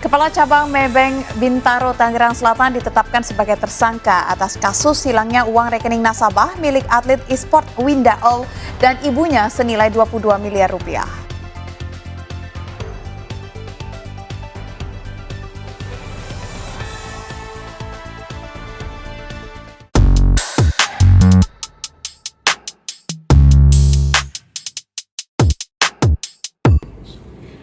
Kepala Cabang Maybank Bintaro Tangerang Selatan ditetapkan sebagai tersangka atas kasus hilangnya uang rekening nasabah milik atlet e-sport Winda All dan ibunya senilai 22 miliar rupiah.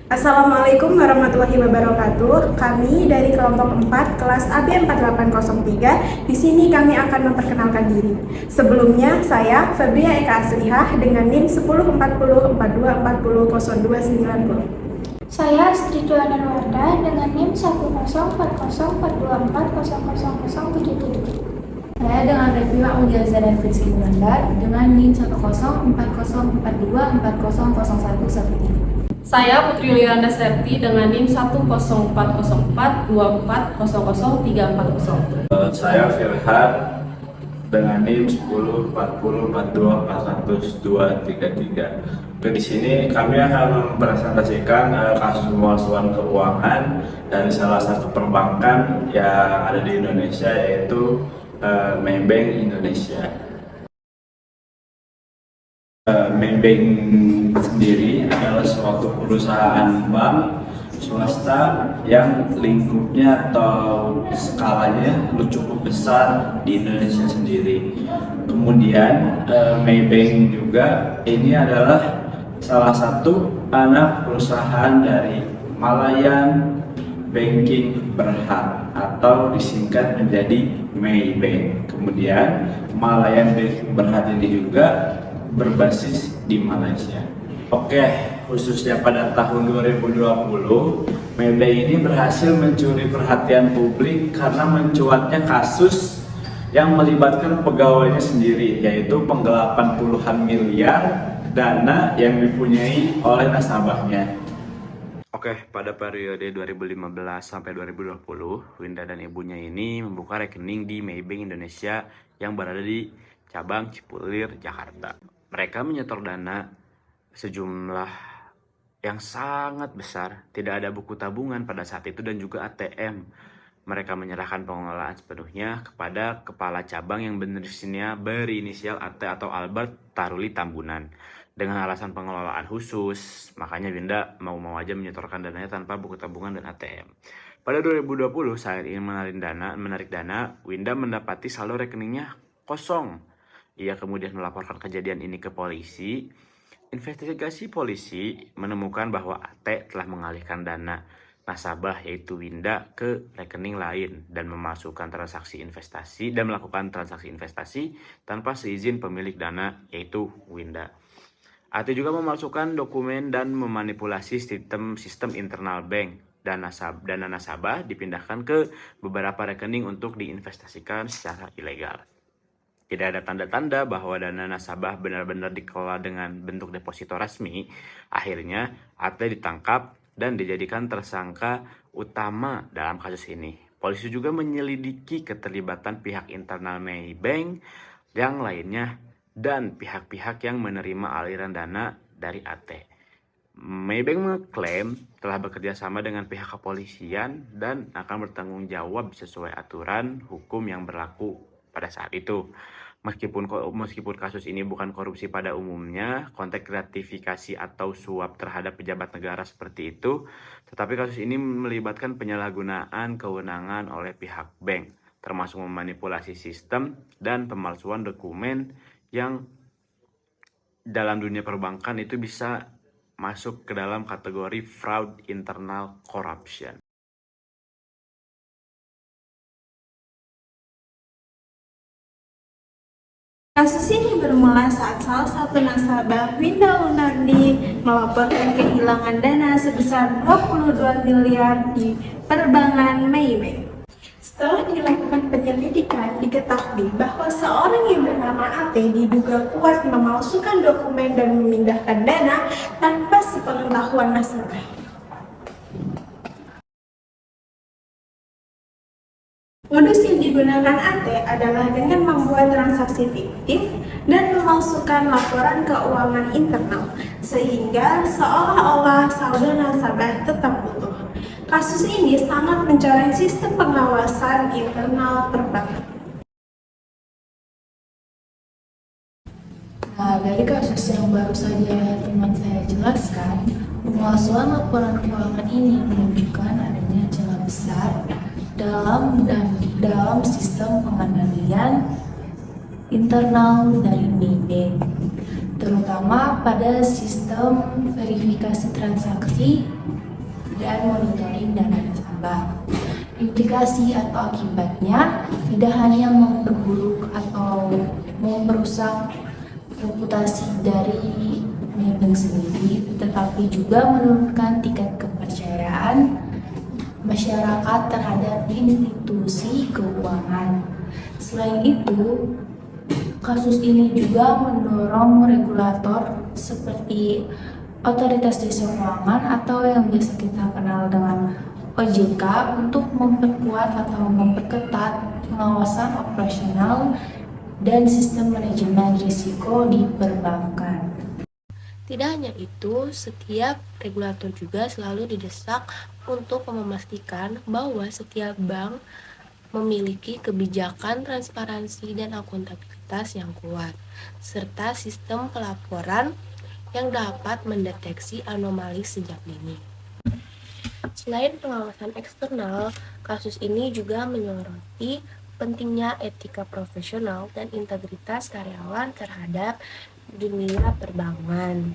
Assalamualaikum warahmatullahi wabarakatuh. Kami dari kelompok 4 kelas AB 4803. Di sini kami akan memperkenalkan diri. Sebelumnya saya Febria Eka Aslihah dengan NIM 104042400290. Saya Astri Juana Wardah dengan NIM 1040424000077. Saya dengan Revila Auliaza dan Fitri Wulandar dengan NIM 1040424000113. Saya Putri Liana Septi dengan NIM 1040420400340. Saya Firhan dengan NIM 104042400233. Di sini kami akan mempresentasikan kasus pemalsuan keuangan dari salah satu perbankan yang ada di Indonesia, yaitu Maybank Indonesia. Maybank sendiri adalah suatu perusahaan bank swasta yang lingkupnya atau skalanya cukup besar di Indonesia sendiri. Kemudian Maybank juga ini adalah salah satu anak perusahaan dari Malayan Banking Berhad atau disingkat menjadi Maybank. Kemudian Malayan Banking Berhad ini juga berbasis di Malaysia. Oke, khususnya pada tahun 2020, Maybank ini berhasil mencuri perhatian publik karena mencuatnya kasus yang melibatkan pegawainya sendiri, yaitu penggelapan puluhan miliar dana yang dipunyai oleh nasabahnya. Oke, pada periode 2015 sampai 2020, Winda dan ibunya ini membuka rekening di Maybank Indonesia yang berada di cabang Cipulir, Jakarta. Mereka menyetor dana sejumlah yang sangat besar, tidak ada buku tabungan pada saat itu dan juga ATM. Mereka menyerahkan pengelolaan sepenuhnya kepada kepala cabang yang berinisial AT atau Albert Taruli Tambunan. Dengan alasan pengelolaan khusus, makanya Winda mau-mau aja menyetorkan dananya tanpa buku tabungan dan ATM. Pada 2020, saat ingin menarik dana, Winda mendapati saldo rekeningnya kosong. Ia kemudian melaporkan kejadian ini ke polisi. Investigasi polisi menemukan bahwa AT telah mengalihkan dana nasabah yaitu Winda ke rekening lain dan melakukan transaksi investasi tanpa seizin pemilik dana yaitu Winda. AT juga memasukkan dokumen dan memanipulasi sistem internal bank. Dana nasabah dipindahkan ke beberapa rekening untuk diinvestasikan secara ilegal. Tidak ada tanda-tanda bahwa dana nasabah benar-benar dikelola dengan bentuk deposito resmi. Akhirnya, AT ditangkap dan dijadikan tersangka utama dalam kasus ini. Polisi juga menyelidiki keterlibatan pihak internal Maybank yang lainnya dan pihak-pihak yang menerima aliran dana dari AT. Maybank mengklaim telah bekerja sama dengan pihak kepolisian dan akan bertanggung jawab sesuai aturan hukum yang berlaku pada saat itu. Meskipun kasus ini bukan korupsi pada umumnya, konteks gratifikasi atau suap terhadap pejabat negara seperti itu, tetapi kasus ini melibatkan penyalahgunaan kewenangan oleh pihak bank, termasuk memanipulasi sistem dan pemalsuan dokumen yang dalam dunia perbankan itu bisa masuk ke dalam kategori fraud internal corruption. Kasus ini bermula saat salah satu nasabah Winda Lunardi melaporkan kehilangan dana sebesar 22 miliar di perbankan Maybank. Setelah dilakukan penyelidikan, diketahui bahwa seorang yang bernama AT diduga kuat memalsukan dokumen dan memindahkan dana tanpa sepengetahuan nasabah. Modus yang digunakan AT adalah dengan membuat transaksi fiktif dan memalsukan laporan keuangan internal, sehingga seolah-olah saldo nasabah tetap utuh. Kasus ini sangat mencoreng sistem pengawasan internal perbankan. Nah, dari kasus yang baru saja teman saya jelaskan, pemalsuan laporan keuangan ini menunjukkan adanya celah besar dalam sistem pengendalian internal dari Maybank, terutama pada sistem verifikasi transaksi dan monitoring dana nasabah. Implikasi atau akibatnya tidak hanya memperburuk atau merusak reputasi dari Maybank sendiri, tetapi juga menurunkan tingkat kepercayaan masyarakat terhadap institusi keuangan. Selain itu, kasus ini juga mendorong regulator seperti Otoritas Jasa Keuangan atau yang biasa kita kenal dengan OJK untuk memperkuat atau memperketat pengawasan operasional dan sistem manajemen risiko di perbankan. Tidak hanya itu, setiap regulator juga selalu didesak untuk memastikan bahwa setiap bank memiliki kebijakan transparansi dan akuntabilitas yang kuat, serta sistem pelaporan yang dapat mendeteksi anomali sejak dini. Selain pengawasan eksternal, kasus ini juga menyoroti pentingnya etika profesional dan integritas karyawan terhadap dunia perbankan.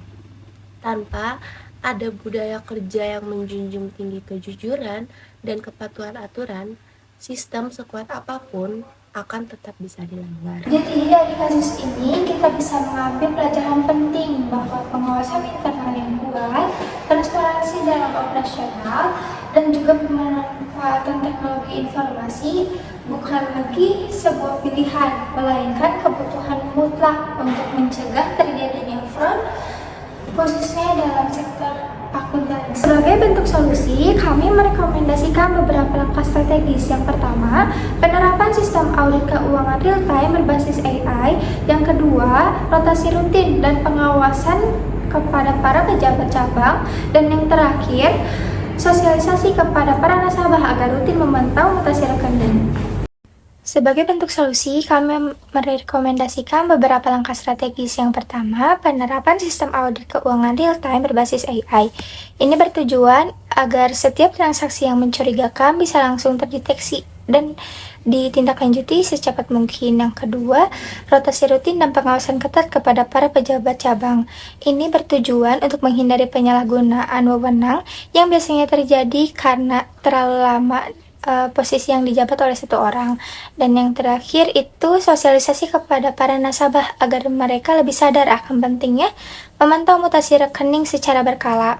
Tanpa ada budaya kerja yang menjunjung tinggi kejujuran dan kepatuhan aturan, sistem sekuat apapun akan tetap bisa dilanggar. Jadi dari kasus ini kita bisa mengambil pelajaran penting bahwa pengawasan internal yang kuat, transparansi dalam operasional, dan juga pemanfaatan teknologi informasi bukan lagi sebuah pilihan, melainkan kebutuhan mutlak untuk mencegah terjadinya fraud, khususnya dalam sektor akuntansi. Sebagai bentuk solusi, kami merekomendasikan beberapa langkah strategis. Yang pertama, penerapan sistem audit keuangan real time berbasis AI. Yang kedua, rotasi rutin dan pengawasan kepada para pejabat cabang. Dan yang terakhir, sosialisasi kepada para nasabah agar rutin memantau mutasi rekening. Sebagai bentuk solusi, kami merekomendasikan beberapa langkah strategis. Yang pertama, penerapan sistem audit keuangan real-time berbasis AI. Ini bertujuan agar setiap transaksi yang mencurigakan bisa langsung terdeteksi dan ditindaklanjuti secepat mungkin. Yang kedua, rotasi rutin dan pengawasan ketat kepada para pejabat cabang. Ini bertujuan untuk menghindari penyalahgunaan wewenang yang biasanya terjadi karena terlalu lama posisi yang dijabat oleh satu orang. Dan yang terakhir itu sosialisasi kepada para nasabah agar mereka lebih sadar akan pentingnya memantau mutasi rekening secara berkala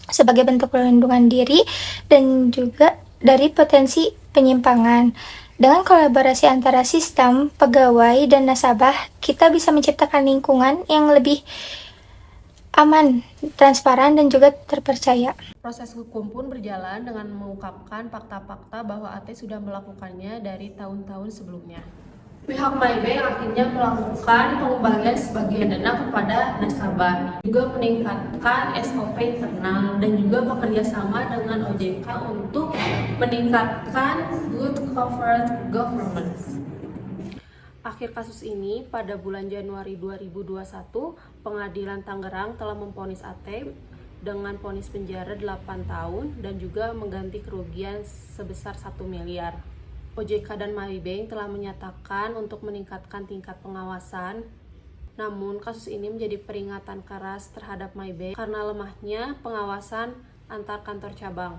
sebagai bentuk perlindungan diri dan juga dari potensi penyimpangan. Dengan kolaborasi antara sistem, pegawai, dan nasabah, kita bisa menciptakan lingkungan yang lebih aman, transparan, dan juga terpercaya. Proses hukum pun berjalan dengan mengungkapkan fakta-fakta bahwa AT sudah melakukannya dari tahun-tahun sebelumnya. Pihak Maybank akhirnya melakukan pengembalian sebagian dana kepada nasabah, juga meningkatkan SOP internal dan juga bekerja sama dengan OJK untuk meningkatkan good corporate governance. Akhir kasus ini, pada bulan Januari 2021, Pengadilan Tangerang telah memvonis AT dengan vonis penjara 8 tahun dan juga mengganti kerugian sebesar 1 miliar. OJK dan Maybank telah menyatakan untuk meningkatkan tingkat pengawasan. Namun, kasus ini menjadi peringatan keras terhadap Maybank karena lemahnya pengawasan antar kantor cabang.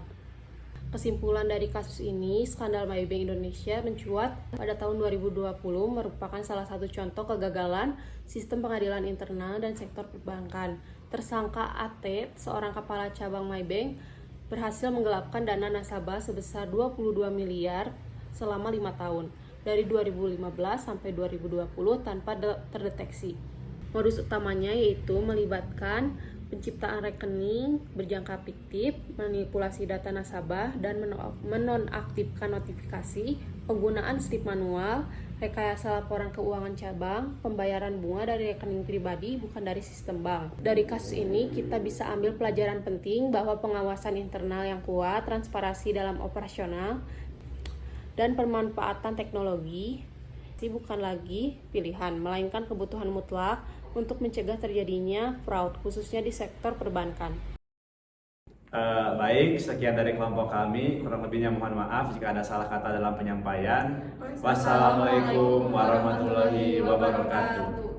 Kesimpulan dari kasus ini, skandal Maybank Indonesia mencuat pada tahun 2020 merupakan salah satu contoh kegagalan sistem pengadilan internal dan sektor perbankan. Tersangka AT, seorang kepala cabang Maybank, berhasil menggelapkan dana nasabah sebesar 22 miliar selama 5 tahun, dari 2015 sampai 2020 tanpa terdeteksi. Modus utamanya yaitu melibatkan penciptaan rekening berjangka fiktif, manipulasi data nasabah, dan menonaktifkan notifikasi, penggunaan slip manual, rekayasa laporan keuangan cabang, pembayaran bunga dari rekening pribadi bukan dari sistem bank. Dari kasus ini kita bisa ambil pelajaran penting bahwa pengawasan internal yang kuat, transparansi dalam operasional, dan pemanfaatan teknologi bukan lagi pilihan, melainkan kebutuhan mutlak untuk mencegah terjadinya fraud, khususnya di sektor perbankan. Baik, sekian dari kelompok kami. Kurang lebihnya mohon maaf jika ada salah kata dalam penyampaian. Wassalamualaikum warahmatullahi wabarakatuh.